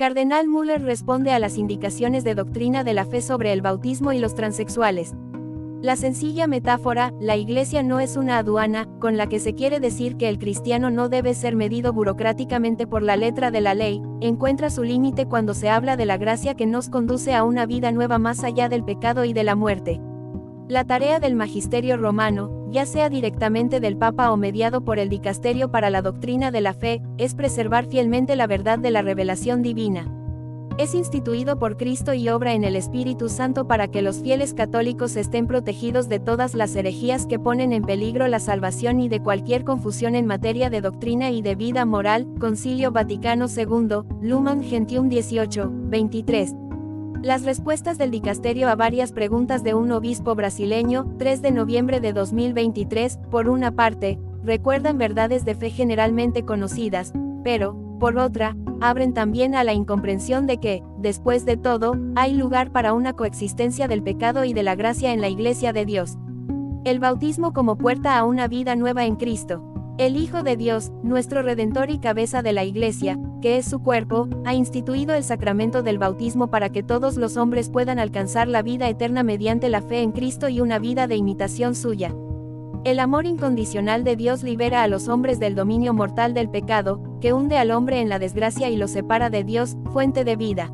Cardenal Müller responde a las indicaciones de doctrina de la fe sobre el bautismo y los transexuales. La sencilla metáfora, la Iglesia no es una aduana, con la que se quiere decir que el cristiano no debe ser medido burocráticamente por la letra de la ley, encuentra su límite cuando se habla de la gracia que nos conduce a una vida nueva más allá del pecado y de la muerte. La tarea del magisterio romano, ya sea directamente del Papa o mediado por el Dicasterio para la doctrina de la fe, es preservar fielmente la verdad de la revelación divina. Es instituido por Cristo y obra en el Espíritu Santo para que los fieles católicos estén protegidos de todas las herejías que ponen en peligro la salvación y de cualquier confusión en materia de doctrina y de vida moral. Concilio Vaticano II, Lumen Gentium 18, 23. Las respuestas del Dicasterio a varias preguntas de un obispo brasileño, 3 de noviembre de 2023, por una parte, recuerdan verdades de fe generalmente conocidas, pero, por otra, abren también a la incomprensión de que, después de todo, hay lugar para una coexistencia del pecado y de la gracia en la Iglesia de Dios. El bautismo como puerta a una vida nueva en Cristo. El Hijo de Dios, nuestro Redentor y cabeza de la Iglesia, que es su cuerpo, ha instituido el sacramento del bautismo para que todos los hombres puedan alcanzar la vida eterna mediante la fe en Cristo y una vida de imitación suya. El amor incondicional de Dios libera a los hombres del dominio mortal del pecado, que hunde al hombre en la desgracia y lo separa de Dios, fuente de vida.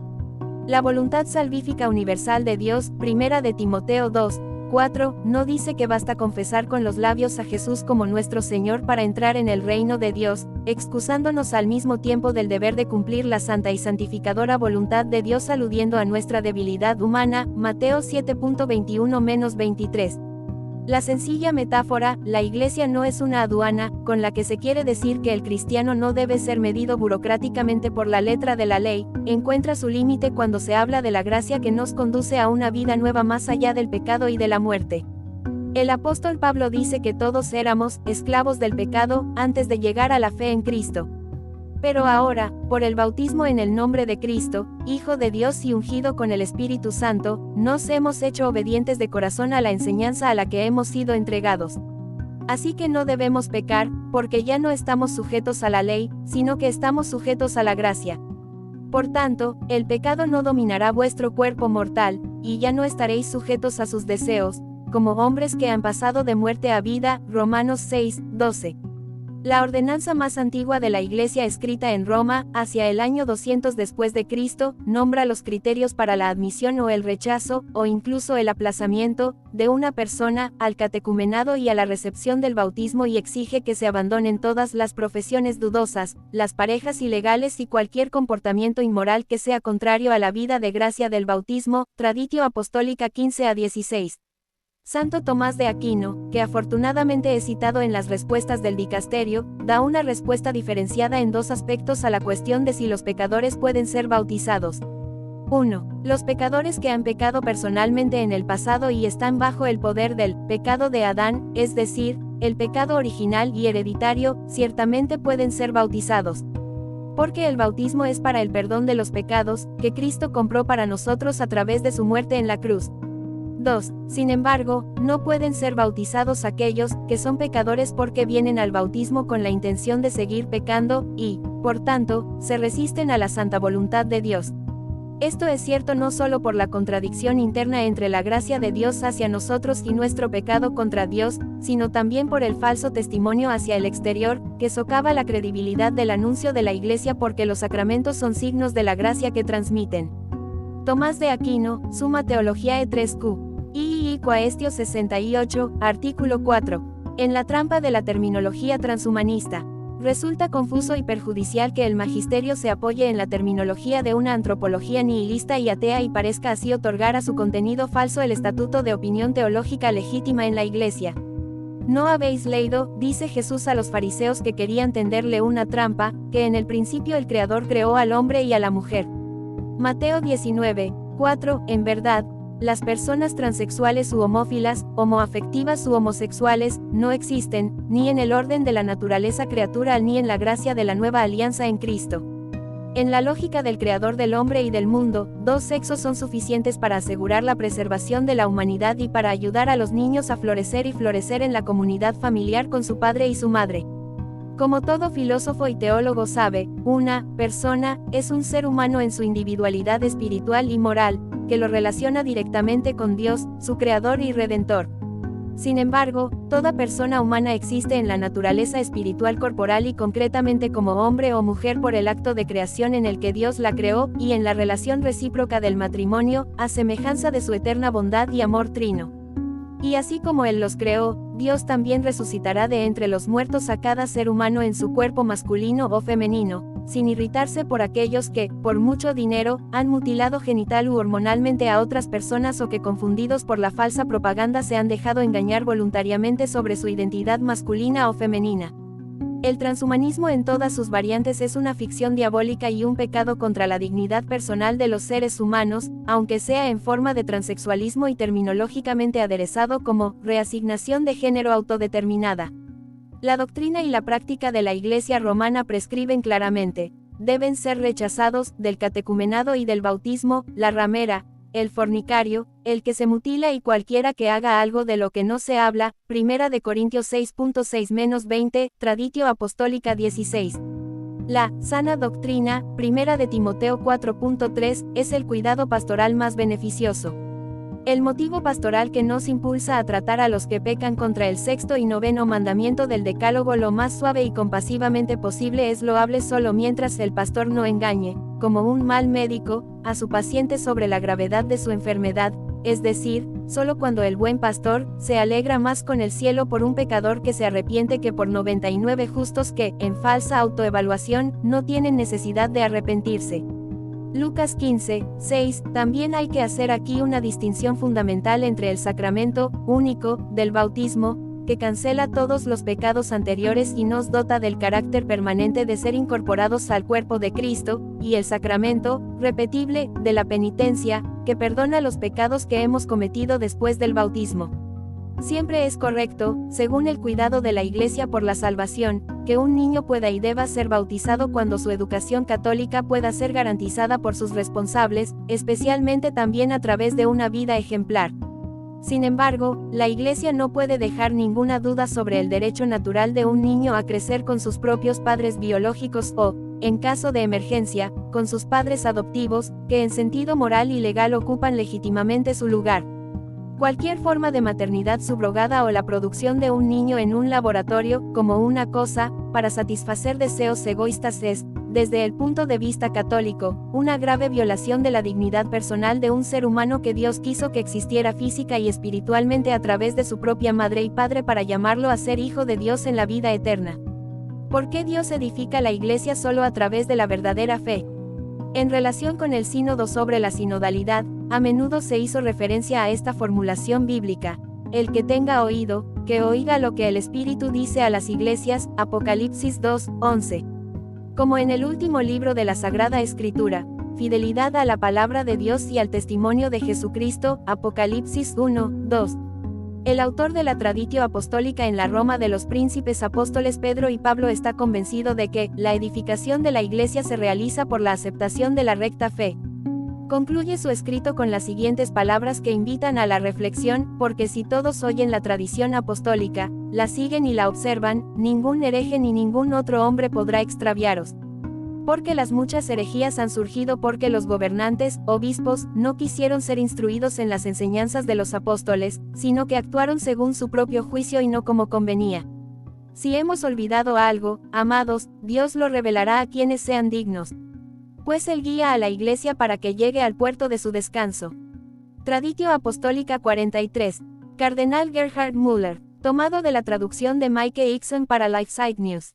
La voluntad salvífica universal de Dios, 1 de Timoteo 2, 4, no dice que basta confesar con los labios a Jesús como nuestro Señor para entrar en el reino de Dios, excusándonos al mismo tiempo del deber de cumplir la santa y santificadora voluntad de Dios aludiendo a nuestra debilidad humana, Mateo 7.21-23. La sencilla metáfora, la Iglesia no es una aduana, con la que se quiere decir que el cristiano no debe ser medido burocráticamente por la letra de la ley, encuentra su límite cuando se habla de la gracia que nos conduce a una vida nueva más allá del pecado y de la muerte. El apóstol Pablo dice que todos éramos esclavos del pecado antes de llegar a la fe en Cristo. Pero ahora, por el bautismo en el nombre de Cristo, Hijo de Dios y ungido con el Espíritu Santo, nos hemos hecho obedientes de corazón a la enseñanza a la que hemos sido entregados. Así que no debemos pecar, porque ya no estamos sujetos a la ley, sino que estamos sujetos a la gracia. Por tanto, el pecado no dominará vuestro cuerpo mortal, y ya no estaréis sujetos a sus deseos, como hombres que han pasado de muerte a vida. Romanos 6, 12. La ordenanza más antigua de la Iglesia escrita en Roma, hacia el año 200 después de Cristo, nombra los criterios para la admisión o el rechazo, o incluso el aplazamiento, de una persona, al catecumenado y a la recepción del bautismo y exige que se abandonen todas las profesiones dudosas, las parejas ilegales y cualquier comportamiento inmoral que sea contrario a la vida de gracia del bautismo. Traditio Apostólica 15-16. Santo Tomás de Aquino, que afortunadamente es citado en las respuestas del Dicasterio, da una respuesta diferenciada en dos aspectos a la cuestión de si los pecadores pueden ser bautizados. 1. Los pecadores que han pecado personalmente en el pasado y están bajo el poder del pecado de Adán, es decir, el pecado original y hereditario, ciertamente pueden ser bautizados. Porque el bautismo es para el perdón de los pecados, que Cristo compró para nosotros a través de su muerte en la cruz. 2. Sin embargo, no pueden ser bautizados aquellos que son pecadores porque vienen al bautismo con la intención de seguir pecando, y, por tanto, se resisten a la santa voluntad de Dios. Esto es cierto no solo por la contradicción interna entre la gracia de Dios hacia nosotros y nuestro pecado contra Dios, sino también por el falso testimonio hacia el exterior, que socava la credibilidad del anuncio de la Iglesia porque los sacramentos son signos de la gracia que transmiten. Tomás de Aquino, Summa Theologiae 3q. II Quaestio 68, artículo 4. En la trampa de la terminología transhumanista. Resulta confuso y perjudicial que el magisterio se apoye en la terminología de una antropología nihilista y atea y parezca así otorgar a su contenido falso el estatuto de opinión teológica legítima en la Iglesia. ¿No habéis leído, dice Jesús a los fariseos que querían tenderle una trampa, que en el principio el Creador creó al hombre y a la mujer? Mateo 19, 4. En verdad, las personas transexuales u homófilas, homoafectivas u homosexuales, no existen, ni en el orden de la naturaleza creatural ni en la gracia de la nueva alianza en Cristo. En la lógica del Creador del hombre y del mundo, dos sexos son suficientes para asegurar la preservación de la humanidad y para ayudar a los niños a florecer y florecer en la comunidad familiar con su padre y su madre. Como todo filósofo y teólogo sabe, una persona es un ser humano en su individualidad espiritual y moral, que lo relaciona directamente con Dios, su creador y redentor. Sin embargo, toda persona humana existe en la naturaleza espiritual corporal y concretamente como hombre o mujer por el acto de creación en el que Dios la creó, y en la relación recíproca del matrimonio, a semejanza de su eterna bondad y amor trino. Y así como Él los creó, Dios también resucitará de entre los muertos a cada ser humano en su cuerpo masculino o femenino, sin irritarse por aquellos que, por mucho dinero, han mutilado genital u hormonalmente a otras personas o que confundidos por la falsa propaganda se han dejado engañar voluntariamente sobre su identidad masculina o femenina. El transhumanismo en todas sus variantes es una ficción diabólica y un pecado contra la dignidad personal de los seres humanos, aunque sea en forma de transexualismo y terminológicamente aderezado como reasignación de género autodeterminada. La doctrina y la práctica de la Iglesia romana prescriben claramente: deben ser rechazados del catecumenado y del bautismo, la ramera, el fornicario, el que se mutila y cualquiera que haga algo de lo que no se habla. 1 Corintios 6.6-20, Traditio Apostólica 16. La sana doctrina, 1 Timoteo 4.3, es el cuidado pastoral más beneficioso. El motivo pastoral que nos impulsa a tratar a los que pecan contra el sexto y noveno mandamiento del Decálogo lo más suave y compasivamente posible es loable solo mientras el pastor no engañe, como un mal médico, a su paciente sobre la gravedad de su enfermedad, es decir, solo cuando el buen pastor se alegra más con el cielo por un pecador que se arrepiente que por 99 justos que, en falsa autoevaluación, no tienen necesidad de arrepentirse. Lucas 15:6. También hay que hacer aquí una distinción fundamental entre el sacramento único del bautismo, que cancela todos los pecados anteriores y nos dota del carácter permanente de ser incorporados al cuerpo de Cristo, y el sacramento repetible de la penitencia, que perdona los pecados que hemos cometido después del bautismo. Siempre es correcto, según el cuidado de la Iglesia por la salvación, que un niño pueda y deba ser bautizado cuando su educación católica pueda ser garantizada por sus responsables, especialmente también a través de una vida ejemplar. Sin embargo, la Iglesia no puede dejar ninguna duda sobre el derecho natural de un niño a crecer con sus propios padres biológicos o, en caso de emergencia, con sus padres adoptivos, que en sentido moral y legal ocupan legítimamente su lugar. Cualquier forma de maternidad subrogada o la producción de un niño en un laboratorio, como una cosa, para satisfacer deseos egoístas es, desde el punto de vista católico, una grave violación de la dignidad personal de un ser humano que Dios quiso que existiera física y espiritualmente a través de su propia madre y padre para llamarlo a ser hijo de Dios en la vida eterna. ¿Por qué Dios edifica la Iglesia solo a través de la verdadera fe? En relación con el sínodo sobre la sinodalidad, a menudo se hizo referencia a esta formulación bíblica: el que tenga oído, que oiga lo que el Espíritu dice a las iglesias, Apocalipsis 2:11. Como en el último libro de la Sagrada Escritura, fidelidad a la palabra de Dios y al testimonio de Jesucristo, Apocalipsis 1:2. El autor de la Traditio Apostólica en la Roma de los príncipes apóstoles Pedro y Pablo está convencido de que la edificación de la Iglesia se realiza por la aceptación de la recta fe. Concluye su escrito con las siguientes palabras que invitan a la reflexión: porque si todos oyen la tradición apostólica, la siguen y la observan, ningún hereje ni ningún otro hombre podrá extraviaros. Porque las muchas herejías han surgido porque los gobernantes, obispos, no quisieron ser instruidos en las enseñanzas de los apóstoles, sino que actuaron según su propio juicio y no como convenía. Si hemos olvidado algo, amados, Dios lo revelará a quienes sean dignos. Pues Él guía a la Iglesia para que llegue al puerto de su descanso. Traditio Apostólica 43. Cardenal Gerhard Müller. Tomado de la traducción de Mike Ixon para LifeSite News.